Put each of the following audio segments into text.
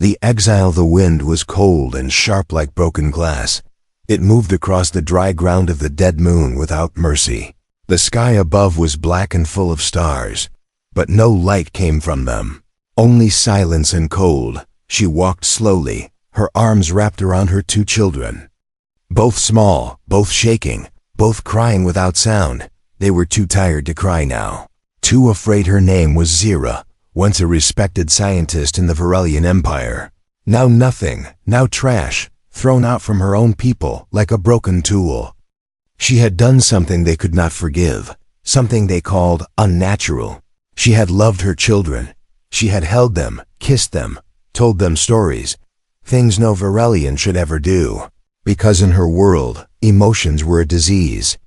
The exile, the wind was cold and sharp like broken glass. It moved across the dry ground of the dead moon without mercy. The sky above was black and full of stars, but no light came from them. Only silence and cold. She walked slowly, her arms wrapped around her two children. Both small, both shaking, both crying without sound. They were too tired to cry now. Too afraid. Her name was Zira, once a respected scientist in the Varelian Empire. Now nothing, now trash, thrown out from her own people like a broken tool. She had done something they could not forgive, something they called unnatural. She had loved her children. She had held them, kissed them, told them stories, things no Varelian should ever do. Because in her world, emotions were a disease.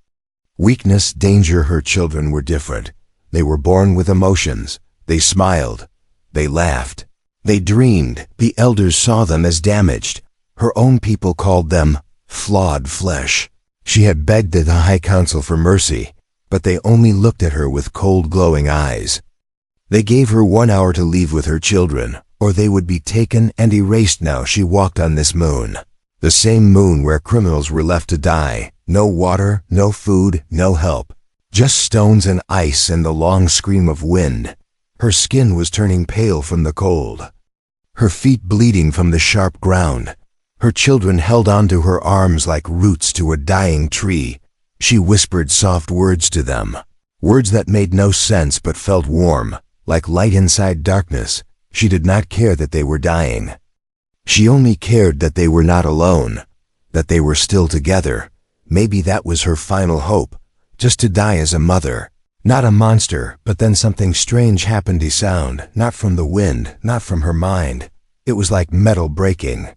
Weakness, danger. Her children were different. They were born with emotions. They smiled. They laughed. They dreamed. The elders saw them as damaged. Her own people called them flawed flesh. She had begged at the High Council for mercy, but they only looked at her with cold, glowing eyes. They gave her 1 hour to leave with her children, or they would be taken and erased. Now she walked on this moon. The same moon where criminals were left to die. No water, no food, no help. Just stones and ice and the long scream of wind. Her skin was turning pale from the cold. Her feet bleeding from the sharp ground. Her children held onto her arms like roots to a dying tree. She whispered soft words to them. Words that made no sense but felt warm, like light inside darkness. She did not care that they were dying. She only cared that they were not alone, that they were still together. Maybe that was her final hope, just to die as a mother. Not a monster, but then something strange happened. A sound, not from the wind, not from her mind. It was like metal breaking.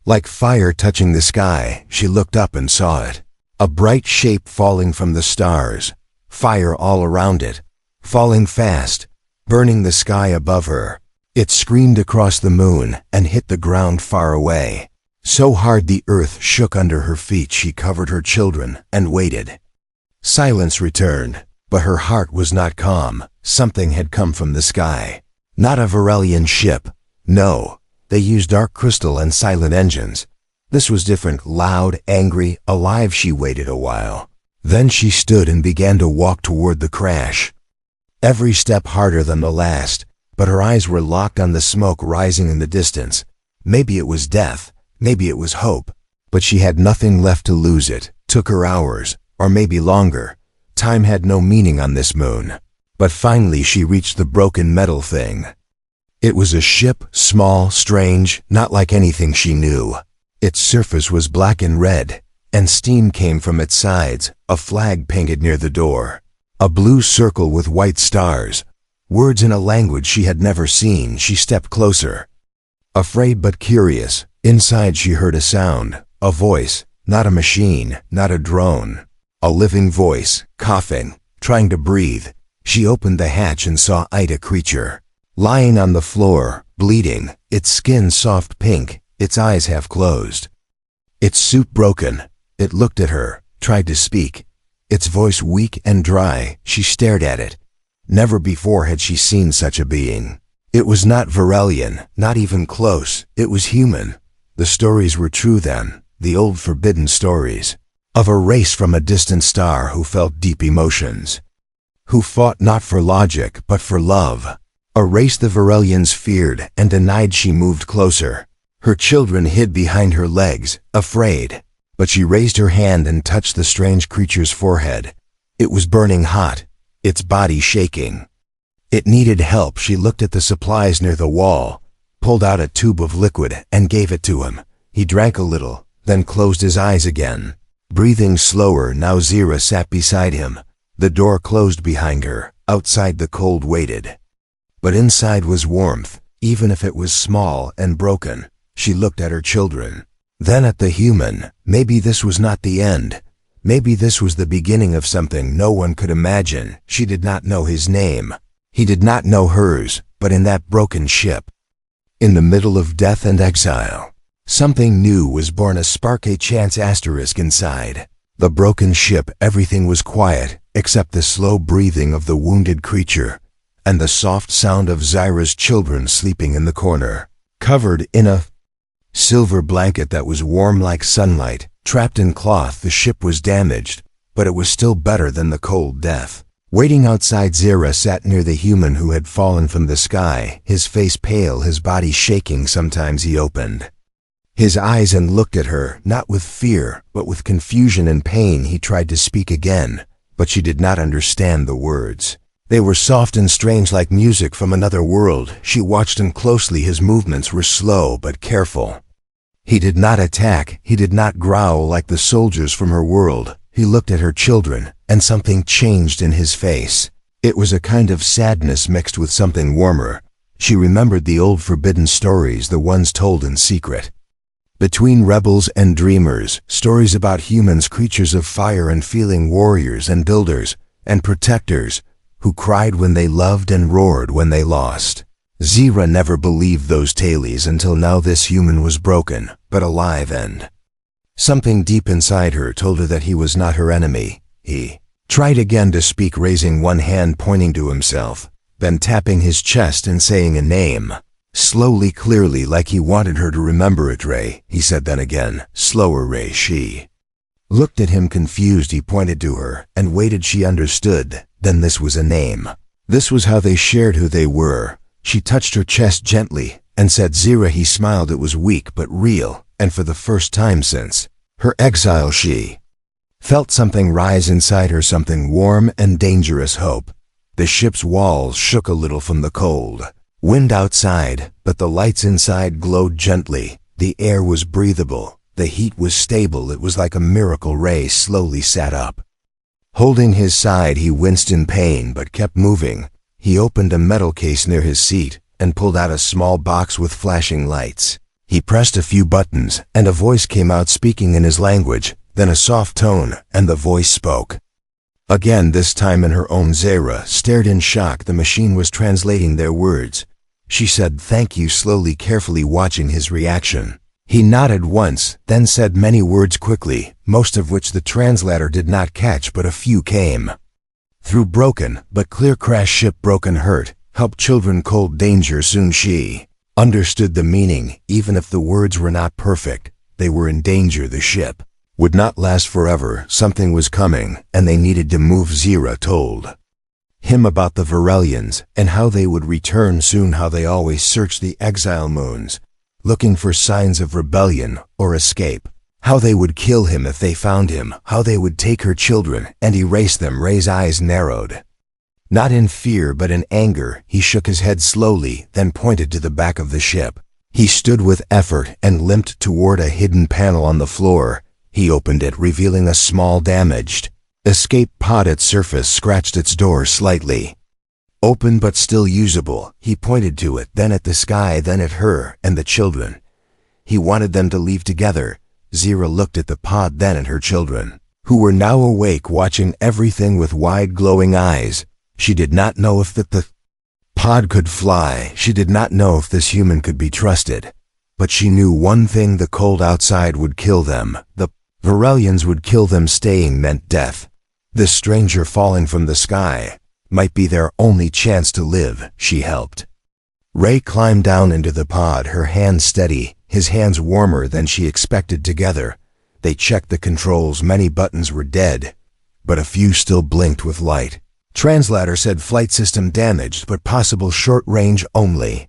Like fire touching the sky. She looked up and saw it. A bright shape falling from the stars. Fire all around it. Falling fast. Burning the sky above her. It screamed across the moon and hit the ground far away. So hard the earth shook under her feet. She covered her children and waited. Silence returned, but her heart was not calm. Something had come from the sky. Not a Varelian ship. No, they used dark crystal and silent engines. This was different, loud, angry, alive. She waited a while. Then she stood and began to walk toward the crash. Every step harder than the last, but her eyes were locked on the smoke rising in the distance. Maybe it was death, maybe it was hope, but she had nothing left to lose. It took her hours, or maybe longer. Time had no meaning on this moon. But finally she reached the broken metal thing. It was a ship, small, strange, not like anything she knew. Its surface was black and red, and steam came from its sides. A flag painted near the door. A blue circle with white stars. Words in a language she had never seen. She stepped closer. Afraid but curious, inside she heard a sound, a voice, not a machine, not a drone. A living voice, coughing, trying to breathe. She opened the hatch and saw Ida creature. Lying on the floor, bleeding, its skin soft pink, its eyes half closed. Its suit broken. It looked at her, tried to speak. Its voice weak and dry. She stared at it. Never before had she seen such a being. It was not Varelian, not even close. It was human. The stories were true then, the old forbidden stories. Of a race from a distant star who felt deep emotions. Who fought not for logic, but for love. A race the Varelians feared and denied. She moved closer. Her children hid behind her legs, afraid. But she raised her hand and touched the strange creature's forehead. It was burning hot, its body shaking. It needed help. She looked at the supplies near the wall, pulled out a tube of liquid and gave it to him. He drank a little, then closed his eyes again. Breathing slower, now Zira sat beside him. The door closed behind her. Outside the cold waited. But inside was warmth, even if it was small and broken. She looked at her children. Then at the human. Maybe this was not the end. Maybe this was the beginning of something no one could imagine. She did not know his name. He did not know hers, but in that broken ship, in the middle of death and exile, something new was born, a spark, a chance asterisk inside. The broken ship, everything was quiet, except the slow breathing of the wounded creature, and the soft sound of Zyra's children sleeping in the corner. Covered in a silver blanket that was warm like sunlight, trapped in cloth, the ship was damaged, but it was still better than the cold death. Waiting outside, Zira sat near the human who had fallen from the sky, his face pale, his body shaking. Sometimes he opened his eyes and looked at her, not with fear, but with confusion and pain. He tried to speak again, but she did not understand the words. They were soft and strange, like music from another world. She watched him closely. His movements were slow but careful. He did not attack. He did not growl like the soldiers from her world. He looked at her children, and something changed in his face. It was a kind of sadness mixed with something warmer. She remembered the old forbidden stories, the ones told in secret between rebels and dreamers, stories about humans, creatures of fire and feeling, warriors and builders and protectors, who cried when they loved and roared when they lost. Zira never believed those tales until now. This human was broken, but alive, and something deep inside her told her that he was not her enemy. He tried again to speak, raising one hand, pointing to himself, then tapping his chest and saying a name. Slowly, clearly, like he wanted her to remember it. Ray, he said, then again, slower. Ray. She looked at him confused. He pointed to her and waited. She understood. Then this was a name. This was how they shared who they were. She touched her chest gently and said, Zira. He smiled. It was weak but real, and for the first time since her exile she felt something rise inside her, something warm and dangerous. Hope. The ship's walls shook a little from the cold wind outside, but the lights inside glowed gently. The air was breathable. The heat was stable. It was like a miracle. Ray slowly sat up. Holding his side, he winced in pain but kept moving. He opened a metal case near his seat and pulled out a small box with flashing lights. He pressed a few buttons, and a voice came out, speaking in his language, then a soft tone, and the voice spoke again, this time in her own. Zira stared in shock. The machine was translating their words. She said, thank you, slowly, carefully watching his reaction. He nodded once, then said many words quickly, most of which the translator did not catch, but a few came through. Broken, but clear. Crash ship, broken, hurt, help children, cold, danger. Soon she understood the meaning. Even if the words were not perfect, they were in danger. The ship would not last forever. Something was coming, and they needed to move. Zira told him about the Varelians and how they would return soon, how they always searched the exile moons, looking for signs of rebellion or escape, how they would kill him if they found him, how they would take her children and erase them. Ray's eyes narrowed, not in fear but in anger. He shook his head slowly, then pointed to the back of the ship. He stood with effort and limped toward a hidden panel on the floor. He opened it, revealing a small, damaged escape pod. Its surface scratched, its door slightly open but still usable. He pointed to it, then at the sky, then at her and the children. He wanted them to leave together. Zira looked at the pod, then at her children, who were now awake, watching everything with wide, glowing eyes. She did not know if the pod could fly. She did not know if this human could be trusted. But she knew one thing: the cold outside would kill them. The Varelians would kill them. Staying meant death. This stranger falling from the sky might be their only chance to live. She helped Ray climbed down into the pod, her hands steady, his hands warmer than she expected. Together, they checked the controls. Many buttons were dead, but a few still blinked with light. Translator said flight system damaged, but possible short range only.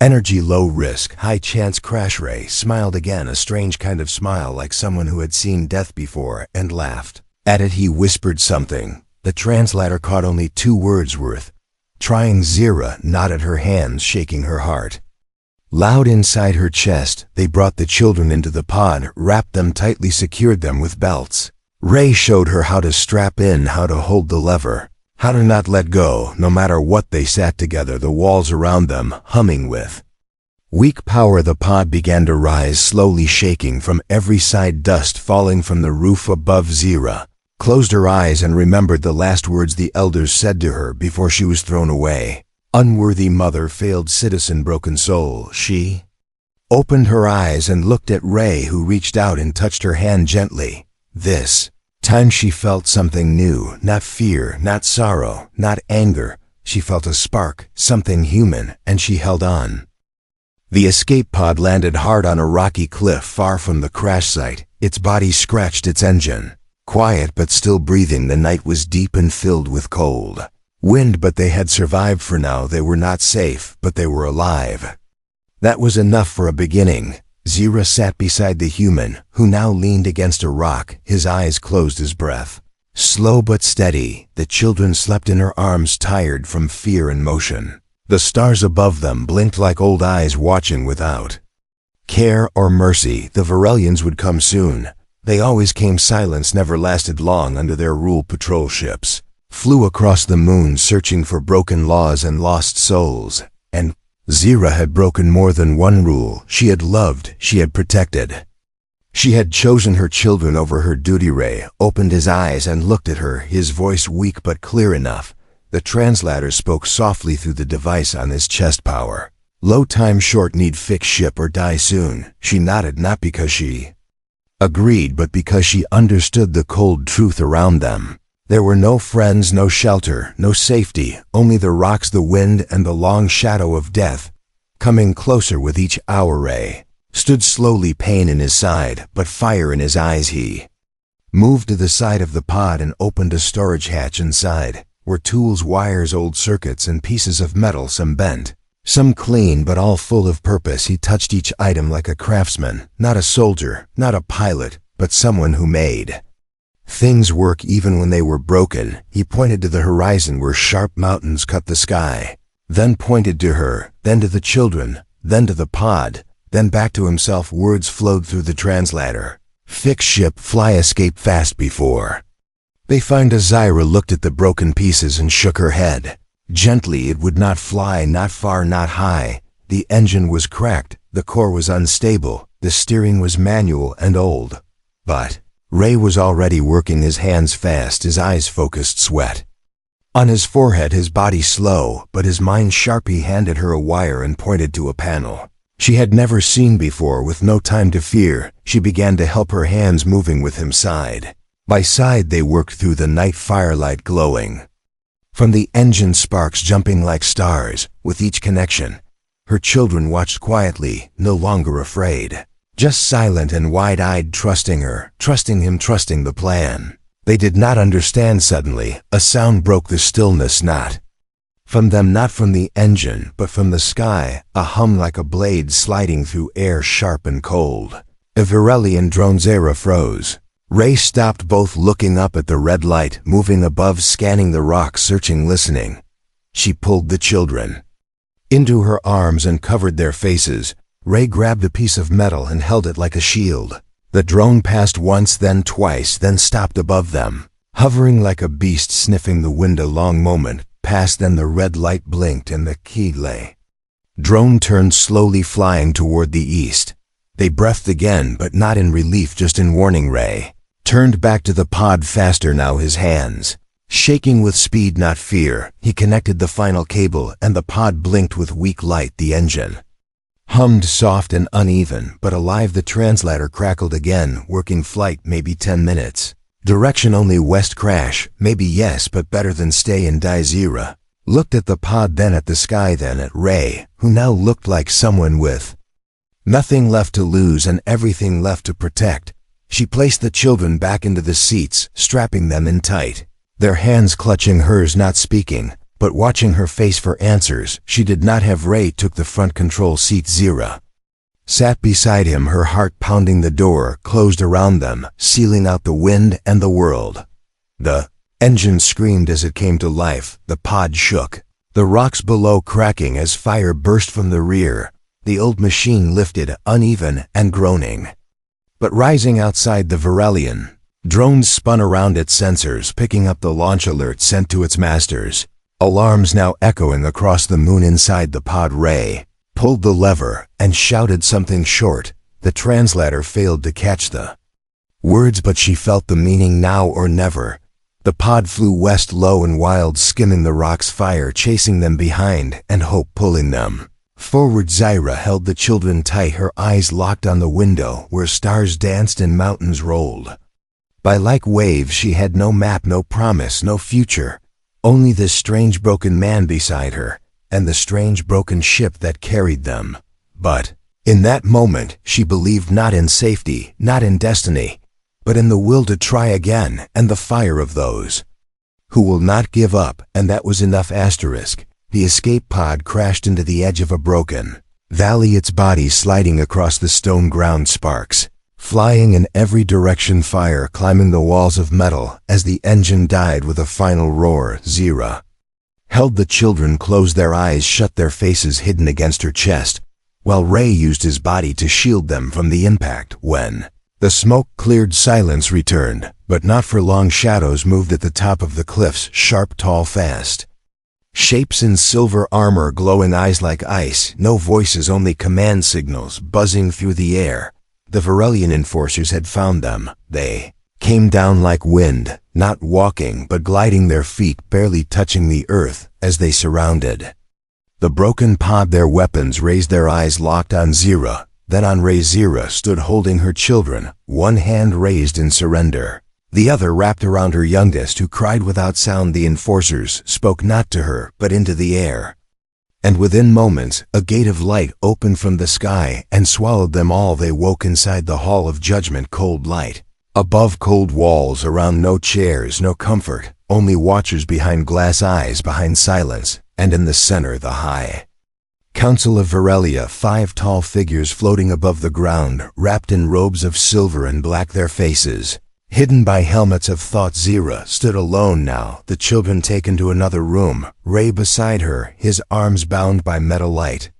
Energy low risk, high chance crash. Ray smiled again, a strange kind of smile, like someone who had seen death before, and laughed. At it, he whispered something. The translator caught only 2 words worth. Trying. Zira nodded, her hands shaking her heart loud inside her chest. They brought the children into the pod, wrapped them tightly, secured them with belts. Ray showed her how to strap in, how to hold the lever, how to not let go, no matter what. They sat together, the walls around them humming with weak power. The pod began to rise, slowly shaking from every side, dust falling from the roof above. Zira closed her eyes and remembered the last words the elders said to her before she was thrown away. Unworthy mother, failed citizen, broken soul. She opened her eyes and looked at Ray, who reached out and touched her hand gently. This time she felt something new, not fear, not sorrow, not anger. She felt a spark, something human, and she held on. The escape pod landed hard on a rocky cliff far from the crash site. Its body scratched its engine. Quiet but still breathing, the night was deep and filled with cold wind, but they had survived for now. They were not safe, but they were alive. That was enough for a beginning. Zira sat beside the human, who now leaned against a rock, his eyes closed, his breath slow but steady. The children slept in her arms, tired from fear and motion. The stars above them blinked like old eyes watching without care or mercy. The Varelians would come soon. They always came. Silence never lasted long under their rule. Patrol ships flew across the moon searching for broken laws and lost souls. And Zira had broken more than one rule. She had loved, she had protected. She had chosen her children over her duty. Ray opened his eyes and looked at her, his voice weak but clear enough. The translator spoke softly through the device on his chest. Power low, time short, need fix ship or die soon. She nodded, not because she agreed, but because she understood the cold truth around them. There were no friends, no shelter, no safety, only the rocks, the wind, and the long shadow of death. Coming closer with each hour, Ray stood slowly, pain in his side, but fire in his eyes. He moved to the side of the pod and opened a storage hatch. Inside were tools, wires, old circuits, and pieces of metal, some bent, some clean, but all full of purpose. He touched each item like a craftsman, not a soldier, not a pilot, but someone who made things work even when they were broken. He pointed to the horizon where sharp mountains cut the sky, then pointed to her, then to the children, then to the pod, then back to himself. Words flowed through the translator. Fix ship, fly, escape fast before they find us. Zira looked at the broken pieces and shook her head. Gently, it would not fly, not far, not high. The engine was cracked, the core was unstable, the steering was manual and old. But Ray was already working, his hands fast, his eyes focused, sweat on his forehead, his body slow, but his mind sharp. He handed her a wire and pointed to a panel she had never seen before. With no time to fear, she began to help, her hands moving with him. Side by side they worked through the night, firelight glowing from the engine, sparks jumping like stars. With each connection, her children watched quietly, no longer afraid, just silent and wide-eyed, trusting her, trusting him, trusting the plan. They did not understand. Suddenly, a sound broke the stillness, not from them, not from the engine, but from the sky, a hum like a blade sliding through air, sharp and cold. A Varelian drone. Zira froze. Ray stopped, both looking up at the red light moving above, scanning the rocks, searching, listening. She pulled the children into her arms and covered their faces. Ray grabbed a piece of metal and held it like a shield. The drone passed once, then twice, then stopped above them, hovering like a beast sniffing the wind. A long moment passed, then the red light blinked and the key lay. Drone turned slowly, flying toward the east. They breathed again, but not in relief, just in warning. Ray turned back to the pod faster now, his hands shaking with speed, not fear. He connected the final cable and the pod blinked with weak light. The engine hummed, soft and uneven, but alive. The translator crackled again, working. Flight, maybe 10 minutes. Direction only west. Crash, maybe yes, but better than stay and die. Zira looked at the pod, then at the sky, then at Ray, who now looked like someone with nothing left to lose and everything left to protect. She placed the children back into the seats, strapping them in tight, their hands clutching hers, not speaking, but watching her face for answers. She did not have. Ray took the front control seat. Zira sat beside him, her heart pounding. The door closed around them, sealing out the wind and the world. The engine screamed as it came to life. The pod shook, the rocks below cracking as fire burst from the rear. The old machine lifted, uneven and groaning. But rising outside the Varelian, drones spun around its sensors, picking up the launch alert sent to its masters. Alarms now echoing across the moon. Inside the pod, Ray pulled the lever and shouted something short. The translator failed to catch the words, but she felt the meaning. Now or never. The pod flew west, low and wild, skimming the rocks, fire chasing them behind and hope pulling them forward. Zira held the children tight, her eyes locked on the window where stars danced and mountains rolled by like waves. She had no map, no promise, no future, only this strange broken man beside her and the strange broken ship that carried them But, in that moment, she believed not in safety, not in destiny, but in the will to try again and the fire of those who will not give up, and that was enough. The escape pod crashed into the edge of a broken valley, its body sliding across the stone ground, sparks flying in every direction, fire climbing the walls of metal as the engine died with a final roar. Zira held the children close, their eyes shut, their faces hidden against her chest, while Ray used his body to shield them from the impact. When the smoke cleared, silence returned, but not for long. Shadows moved at the top of the cliffs, sharp, tall, fast shapes in silver armor, glowing eyes like ice. No voices, only command signals buzzing through the air. The Varelian enforcers had found them. They came down like wind, not walking but gliding, their feet barely touching the earth as they surrounded the broken pod, their weapons raised, their eyes locked on Zira, then on Ray. Zira stood holding her children, one hand raised in surrender, the other wrapped around her youngest, who cried without sound. The enforcers spoke not to her, but into the air. And within moments, a gate of light opened from the sky and swallowed them all. They woke inside the Hall of Judgment, cold light above, cold walls around, no chairs, no comfort, only watchers behind glass eyes, behind silence, and in the center the high Council of Varelia, 5 tall figures floating above the ground, wrapped in robes of silver and black, their faces hidden by helmets of thought. Zira stood alone now, the children taken to another room, Ray beside her, his arms bound by metal light,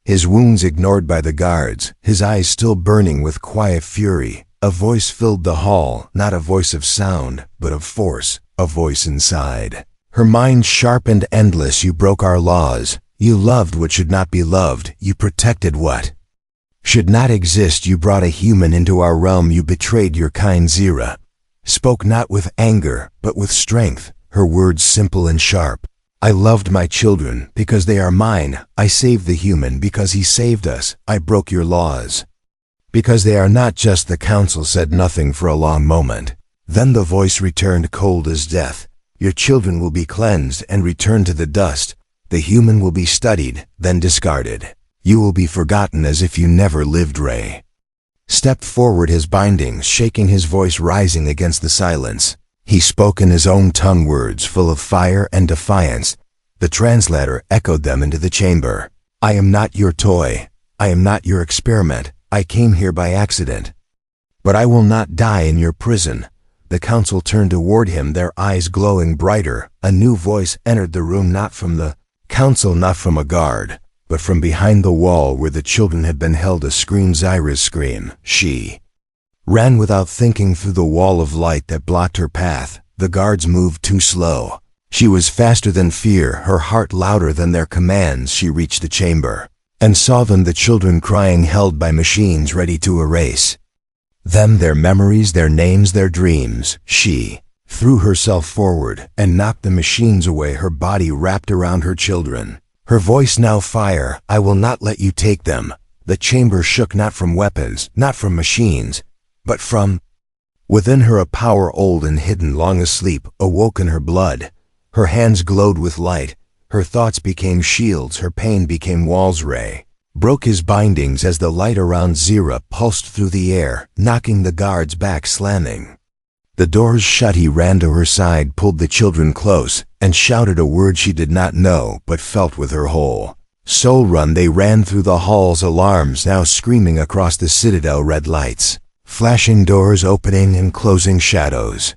his wounds ignored by the guards, his eyes still burning with quiet fury. A voice filled the hall, not a voice of sound, but of force, a voice inside her mind, sharp and endless. You broke our laws, you loved what should not be loved, you protected what should not exist, you brought a human into our realm, you betrayed your kind. Zira spoke not with anger, but with strength, her words simple and sharp. I loved my children because they are mine, I saved the human because he saved us, I broke your laws because they are not just. The council said nothing for a long moment. Then the voice returned, cold as death. Your children will be cleansed and returned to the dust. The human will be studied, then discarded. You will be forgotten as if you never lived. Ray stepped forward, his bindings shaking, his voice rising against the silence. He spoke in his own tongue, words full of fire and defiance. The translator echoed them into the chamber. I am not your toy. I am not your experiment. I came here by accident. But I will not die in your prison. The council turned toward him, their eyes glowing brighter. A new voice entered the room, not from the council, not from a guard, but from behind the wall where the children had been held. A scream, Zyra's scream. She ran without thinking through the wall of light that blocked her path. The guards moved too slow. She was faster than fear, her heart louder than their commands. She reached the chamber and saw them, the children crying, held by machines ready to erase them, their memories, their names, their dreams. She threw herself forward and knocked the machines away, her body wrapped around her children. Her voice now fire. I will not let you take them. The chamber shook, not from weapons, not from machines, but from within her. A power old and hidden, long asleep, awoke in her blood. Her hands glowed with light. Her thoughts became shields, her pain became walls. Ray broke his bindings as the light around Zira pulsed through the air, knocking the guards back, slamming the doors shut. He ran to her side, pulled the children close, and shouted a word she did not know but felt with her whole soul. Run. They ran through the halls, alarms now screaming across the citadel, red lights flashing, doors opening and closing, shadows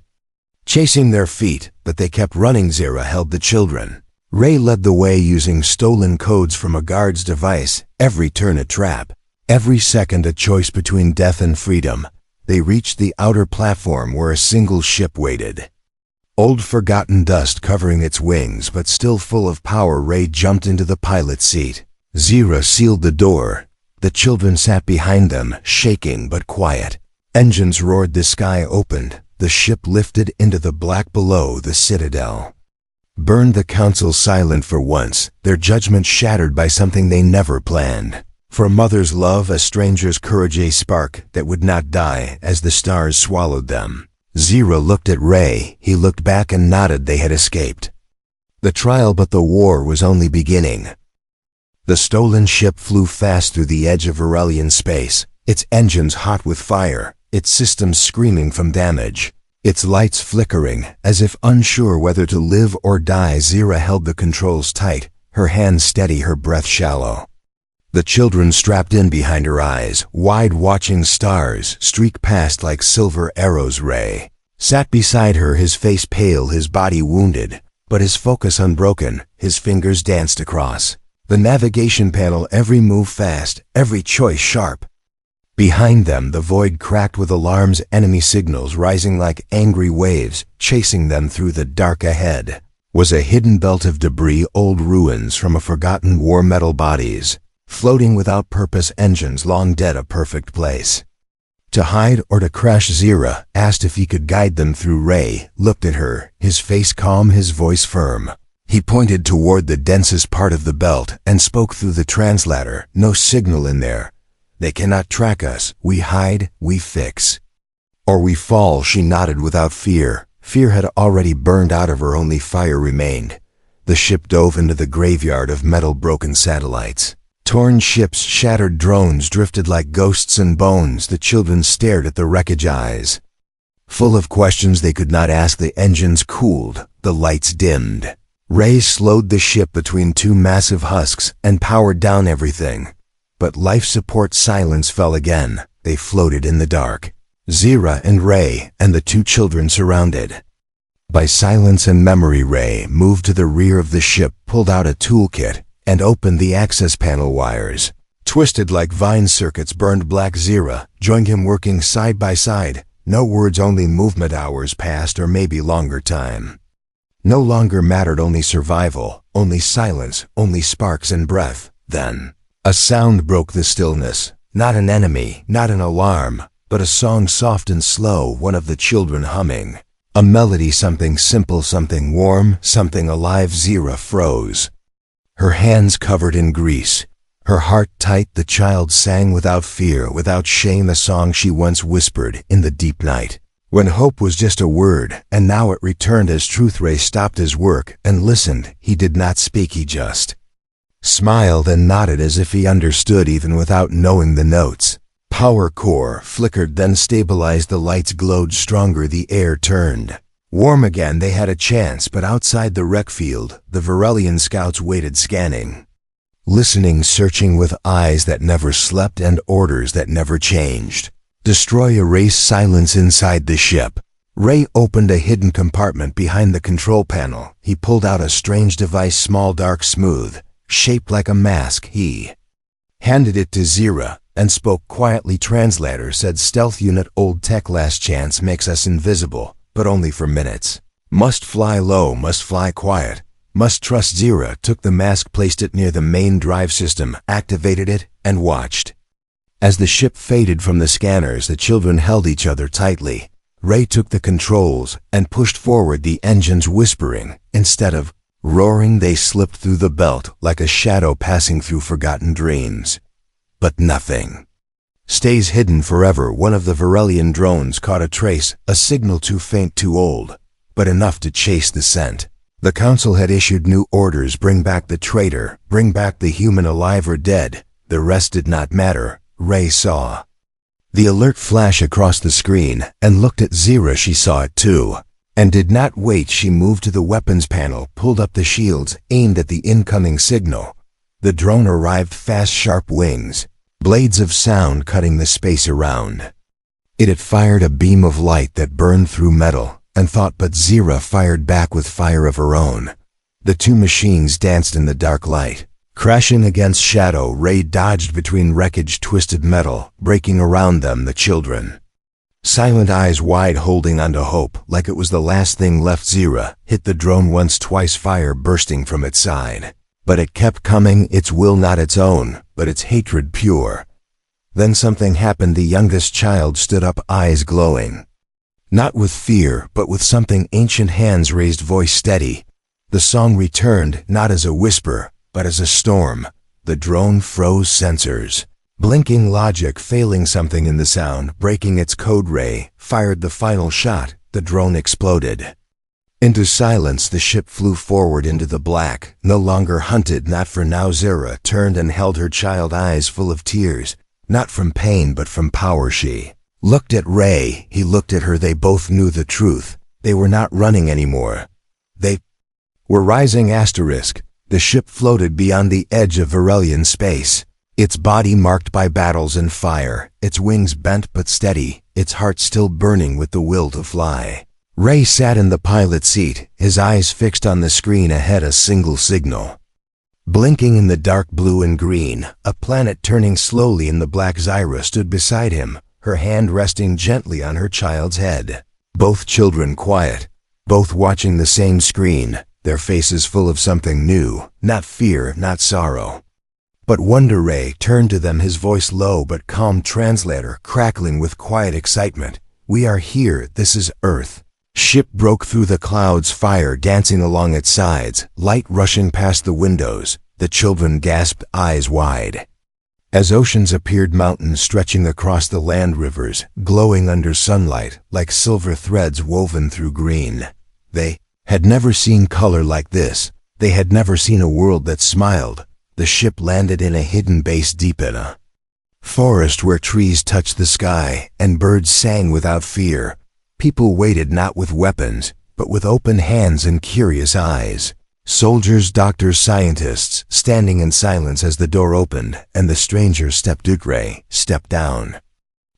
chasing their feet, but they kept running. Zira held the children. Ray led the way, using stolen codes from a guard's device, every turn a trap, every second a choice between death and freedom. They reached the outer platform where a single ship waited. Old forgotten dust covering its wings, but still full of power. Ray jumped into the pilot's seat. Zira sealed the door. The children sat behind them, shaking but quiet. Engines roared, the sky opened. The ship lifted into the black below. The citadel burned, the council silent for once, their judgment shattered by something they never planned. For a mother's love, a stranger's courage, a spark that would not die as the stars swallowed them. Zira looked at Ray. He looked back and nodded. They had escaped the trial, but the war was only beginning. The stolen ship flew fast through the edge of Aurelian space, its engines hot with fire, its systems screaming from damage, its lights flickering, as if unsure whether to live or die. Zira held the controls tight, her hands steady, her breath shallow. The children strapped in behind her eyes, wide watching stars streak past like silver arrows. Ray sat beside her, his face pale, his body wounded, but his focus unbroken. His fingers danced across the navigation panel, every move fast, every choice sharp. Behind them the void cracked with alarms, enemy signals rising like angry waves, chasing them through the dark. Ahead was a hidden belt of debris, old ruins from a forgotten war, metal bodies floating without purpose, engines long dead, a perfect place to hide or to crash. Zira asked if he could guide them through. Ray looked at her, his face calm, his voice firm. He pointed toward the densest part of the belt and spoke through the translator. No signal in there. They cannot track us. We hide, we fix, or we fall. She nodded without fear. Fear had already burned out of her, only fire remained. The ship dove into the graveyard of metal, broken satellites. Torn ships, shattered drones drifted like ghosts and bones. The children stared at the wreckage, eyes full of questions they could not ask. The engines cooled, the lights dimmed. Ray slowed the ship between two massive husks and powered down everything. But life support silence fell again. They floated in the dark. Zira and Ray and the two children surrounded by silence and memory. Ray moved to the rear of the ship, pulled out a toolkit, and opened the access panel. Wires twisted like vine circuits burned black. Zira joined him, working side by side. No words, only movement. Hours passed, or maybe longer. Time no longer mattered, only survival, only silence, only sparks and breath. Then a sound broke the stillness. Not an enemy, not an alarm, but a song, soft and slow, one of the children humming. A melody, something simple, something warm, something alive. Zira froze, her hands covered in grease, her heart tight. The child sang without fear, without shame, a song she once whispered in the deep night, when hope was just a word, and now it returned as truth. Ray stopped his work and listened. He did not speak, he just smiled and nodded as if he understood, even without knowing the notes. Power core flickered, then stabilized. The lights glowed stronger. The air turned warm again. They had a chance, but outside the wreck field, the Varelian scouts waited, scanning, listening, searching with eyes that never slept and orders that never changed. Destroy, erase, silence inside the ship. Ray opened a hidden compartment behind the control panel. He pulled out a strange device, small, dark, smooth, shaped like a mask. He handed it to Zira and spoke quietly. Translator said, stealth unit, old tech, last chance, makes us invisible, but only for minutes. Must fly low, must fly quiet, must trust. Zira took the mask, placed it near the main drive system, activated it, and watched. As the ship faded from the scanners, the children held each other tightly. Ray took the controls and pushed forward, the engines whispering. Instead of roaring, they slipped through the belt like a shadow passing through forgotten dreams. But nothing stays hidden forever. One of the Varelian drones caught a trace, a signal too faint, too old, but enough to chase the scent. The council had issued new orders: bring back the traitor, bring back the human, alive or dead. The rest did not matter. Ray saw the alert flash across the screen and looked at Zira. She saw it too, and did not wait. She moved to the weapons panel, pulled up the shields, aimed at the incoming signal. The drone arrived, fast, sharp wings, blades of sound cutting the space around. It had fired a beam of light that burned through metal and thought, but Zira fired back with fire of her own. The two machines danced in the dark light, crashing against shadow. Ray dodged between wreckage, twisted metal, breaking around them. The children, silent, eyes wide, holding onto hope like it was the last thing left. Zira hit the drone once, twice, fire bursting from its side. But it kept coming, its will not its own, but its hatred pure. Then something happened. The youngest child stood up, eyes glowing. Not with fear, but with something ancient. Hands raised, voice steady. The song returned, not as a whisper, but as a storm. The drone froze, sensors blinking, logic failing, something in the sound breaking its code. Ray fired the final shot. The drone exploded. Into silence the ship flew forward into the black, no longer hunted. Not for now. Zira turned and held her child, eyes full of tears, not from pain but from power. She looked at Ray, he looked at her. They both knew the truth. They were not running anymore. They were rising. The ship floated beyond the edge of Varelian space, its body marked by battles and fire, its wings bent but steady, its heart still burning with the will to fly. Ray sat in the pilot seat, his eyes fixed on the screen ahead. A single signal, blinking in the dark blue and green, a planet turning slowly in the black. Zira stood beside him, her hand resting gently on her child's head. Both children quiet, both watching the same screen, their faces full of something new, not fear, not sorrow, but wonder. Ray turned to them, his voice low but calm, translator crackling with quiet excitement. We are here, this is Earth. Ship broke through the clouds, fire dancing along its sides, light rushing past the windows. The children gasped, eyes wide. As oceans appeared, mountains stretching across the land, rivers glowing under sunlight like silver threads woven through green. They had never seen color like this. They had never seen a world that smiled. The ship landed in a hidden base deep in a forest where trees touched the sky and birds sang without fear. People waited, not with weapons, but with open hands and curious eyes. Soldiers, doctors, scientists, standing in silence as the door opened and the stranger stepped. Ray stepped down.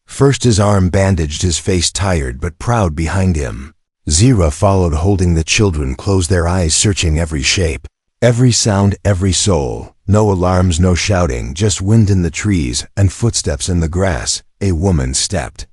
First his arm bandaged, his face tired but proud behind him. Zira followed, holding the children close, their eyes searching every shape, every sound, every soul. No alarms, no shouting, just wind in the trees and footsteps in the grass. A woman stepped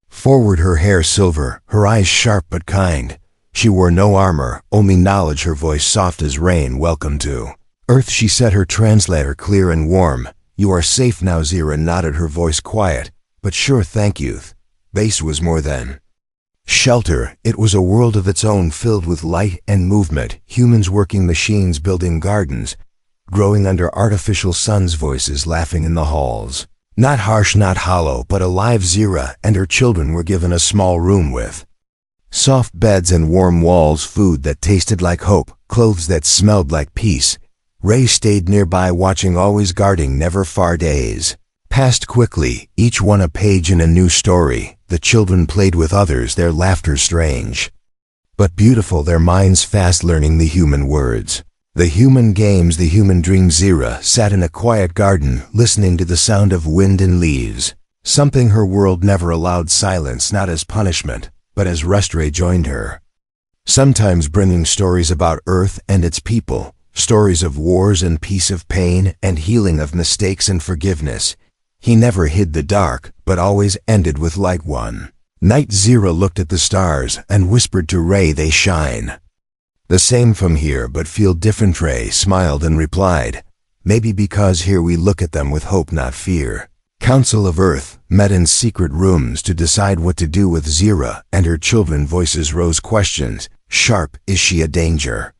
forward, her hair silver, her eyes sharp but kind. She wore no armor, only knowledge, her voice soft as rain. Welcome to Earth, she said, her translator clear and warm. You are safe now. Zira nodded, her voice quiet but sure. Thank you. Base was more than shelter, it was a world of its own, filled with light and movement, humans working, machines building, gardens growing under artificial suns, voices laughing in the halls. Not harsh, not hollow, but alive. Zira and her children were given a small room with soft beds and warm walls, food that tasted like hope, clothes that smelled like peace. Ray stayed nearby, watching, always guarding. Never far. Days passed quickly, each one a page in a new story. The children played with others, their laughter strange but beautiful, their minds fast, learning the human words, the human games, the human dreams. Zira sat in a quiet garden, listening to the sound of wind and leaves, something her world never allowed. Silence, not as punishment, but as rest. Ray joined her, sometimes bringing stories about Earth and its people, stories of wars and peace, of pain and healing, of mistakes and forgiveness. He never hid the dark, but always ended with light. One night Zira looked at the stars and whispered to Ray, they shine the same from here but feel different. Ray smiled and replied, maybe because here we look at them with hope, not fear. Council of Earth met in secret rooms to decide what to do with Zira and her children. Voices rose, questions sharp. Is she a danger?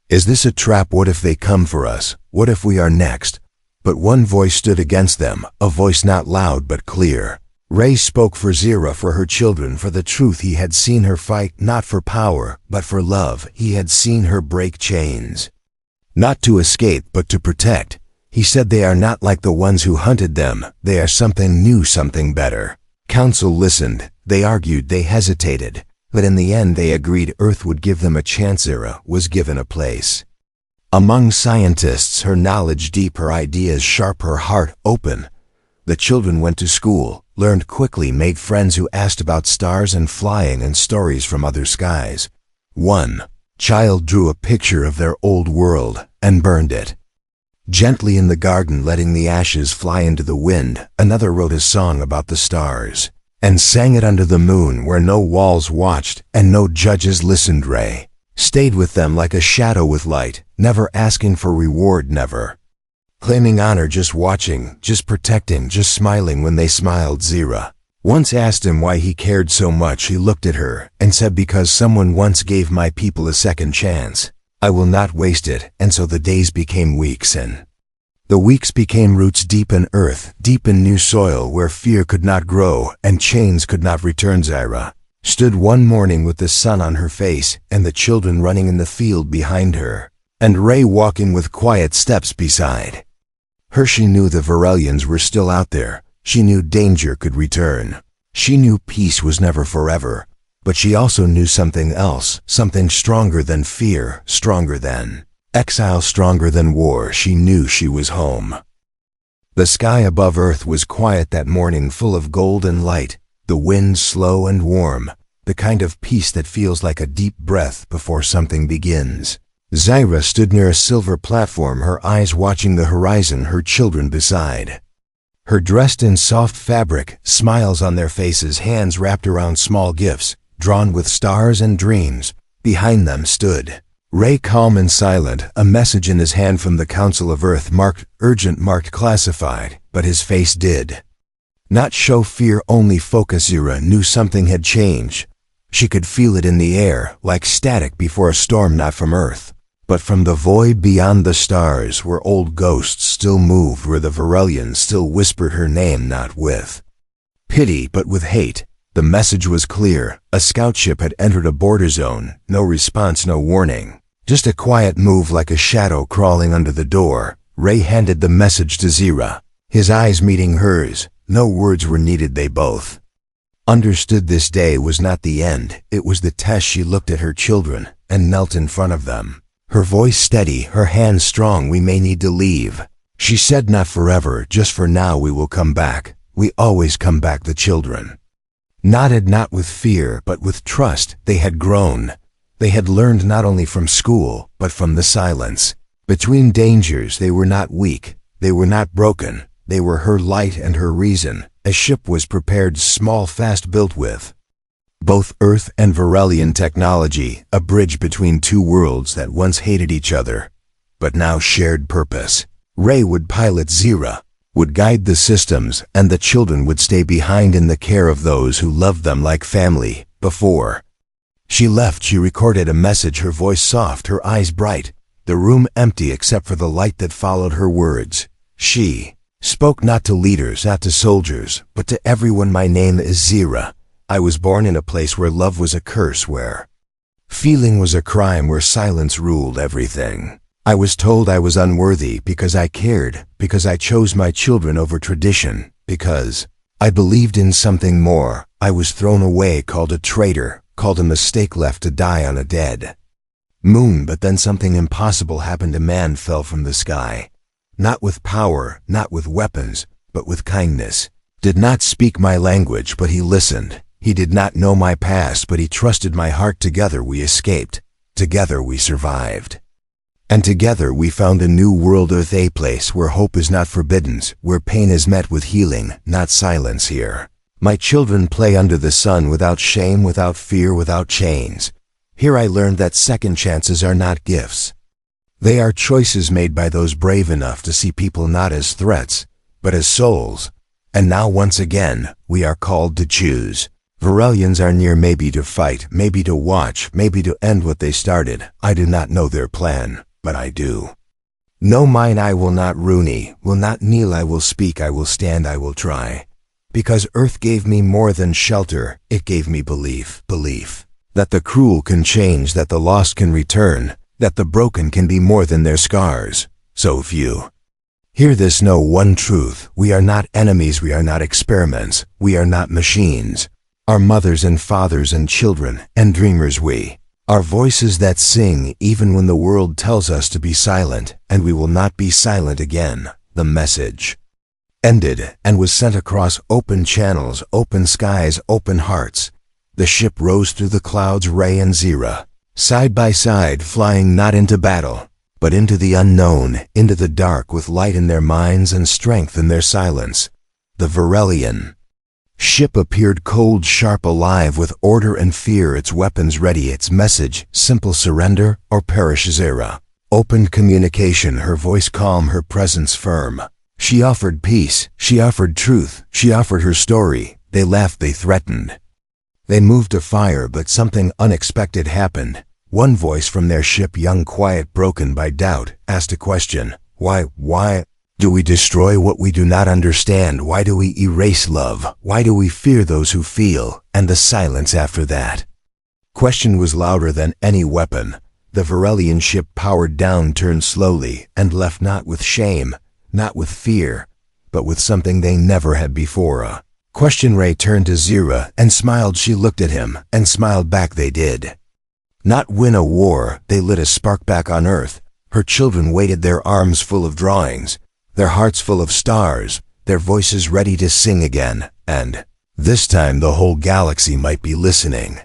Is this a trap? What if they come for us? What if we are next? But one voice stood against them, a voice not loud but clear. Ray spoke for Zira, for her children, for the truth. He had seen her fight, not for power, but for love. He had seen her break chains, not to escape, but to protect. He said, they are not like the ones who hunted them. They are something new, something better. Council listened. They argued, they hesitated. But in the end they agreed Earth would give them a chance. Zira was given a place among scientists, her knowledge deep, her ideas sharp, her heart open. The children went to school, learned quickly, made friends who asked about stars and flying and stories from other skies. One child drew a picture of their old world and burned it gently in the garden, letting the ashes fly into the wind. Another wrote a song about the stars and sang it under the moon, where no walls watched and no judges listened. Ray stayed with them like a shadow with light, never asking for reward, never claiming honor, just watching, just protecting, just smiling when they smiled. Zira once asked him why he cared so much. He looked at her and said, because someone once gave my people a second chance. I will not waste it. And so the days became weeks, and the weeks became roots deep in earth, deep in new soil where fear could not grow and chains could not return. Zira stood one morning with the sun on her face and the children running in the field behind her, and Ray walking with quiet steps beside her. She knew the Varelians were still out there. She knew danger could return. She knew peace was never forever. But she also knew something else, something stronger than fear, stronger than exile, stronger than war. She knew she was home. The sky above Earth was quiet that morning, full of golden light, the wind slow and warm, the kind of peace that feels like a deep breath before something begins. Zyra stood near a silver platform, her eyes watching the horizon, her children beside her, dressed in soft fabric, smiles on their faces, hands wrapped around small gifts, drawn with stars and dreams. Behind them stood Ray, calm and silent, a message in his hand from the Council of Earth, marked urgent, marked classified, but his face did not show fear, only focus. Zyra knew something had changed. She could feel it in the air, like static before a storm, not from Earth, but from the void beyond the stars, where old ghosts still moved, where the Varelians still whispered her name, not with pity, but with hate. The message was clear. A scout ship had entered a border zone. No response, no warning. Just a quiet move, like a shadow crawling under the door. Ray handed the message to Zyra, his eyes meeting hers. No words were needed. They both understood this day was not the end. It was the test. She looked at her children and knelt in front of them, her voice steady, her hands strong. We may need to leave, she said. Not forever, just for now. We will come back. We always come back. The children nodded, not with fear, but with trust. They had grown. They had learned not only from school, but from the silence. Between dangers, they were not weak. They were not broken. They were her light and her reason. A ship was prepared, small, fast, built with both Earth and Varelian technology, a bridge between two worlds that once hated each other, but now shared purpose. Ray would pilot Zyra, would guide the systems, and the children would stay behind in the care of those who loved them like family. Before she left, she recorded a message, her voice soft, her eyes bright, the room empty except for the light that followed her words. She spoke not to leaders, not to soldiers, but to everyone. My name is Zyra. I was born in a place where love was a curse, where feeling was a crime, where silence ruled everything. I was told I was unworthy because I cared, because I chose my children over tradition, because I believed in something more. I was thrown away, called a traitor, called a mistake, left to die on a dead moon. But then something impossible happened. A man fell from the sky, not with power, not with weapons, but with kindness. Did not speak my language, but he listened. He did not know my past, but he trusted my heart. Together we escaped. Together we survived. And together we found a new world, Earth, a place where hope is not forbidden, where pain is met with healing, not silence. Here my children play under the sun, without shame, without fear, without chains. Here I learned that second chances are not gifts. They are choices made by those brave enough to see people not as threats, but as souls. And now once again, we are called to choose. Varelians are near, maybe to fight, maybe to watch, maybe to end what they started. I do not know their plan, but I do know mine. I will not rooney, will not kneel. I will speak, I will stand, I will try. Because Earth gave me more than shelter, it gave me belief. Belief that the cruel can change, that the lost can return, that the broken can be more than their scars. So if you hear this, know one truth: we are not enemies, we are not experiments, we are not machines. Our mothers and fathers and children and dreamers, we are voices that sing even when the world tells us to be silent, and we will not be silent again. The message ended and was sent across open channels, open skies, open hearts. The ship rose through the clouds, Ray and Zyra, side by side, flying not into battle, but into the unknown, into the dark, with light in their minds and strength in their silence. The Varelian ship appeared cold, sharp, alive with order and fear, its weapons ready, its message simple: surrender or perish. Zyra opened communication, her voice calm, her presence firm. She offered peace, she offered truth, she offered her story. They laughed, they threatened, they moved to fire, but something unexpected happened. One voice from their ship, young, quiet, broken by doubt, asked a question. Why? Do we destroy what we do not understand? Why do we erase love? Why do we fear those who feel? And the silence after that. Question was louder than any weapon. The Varelian ship powered down turned slowly and left not with shame, not with fear, but with something they never had before. Question Ray turned to Zira and smiled. She looked at him and smiled back. They did not win a war. They lit a spark back on Earth. Her children waited, their arms full of drawings, their hearts full of stars, their voices ready to sing again, and this time the whole galaxy might be listening.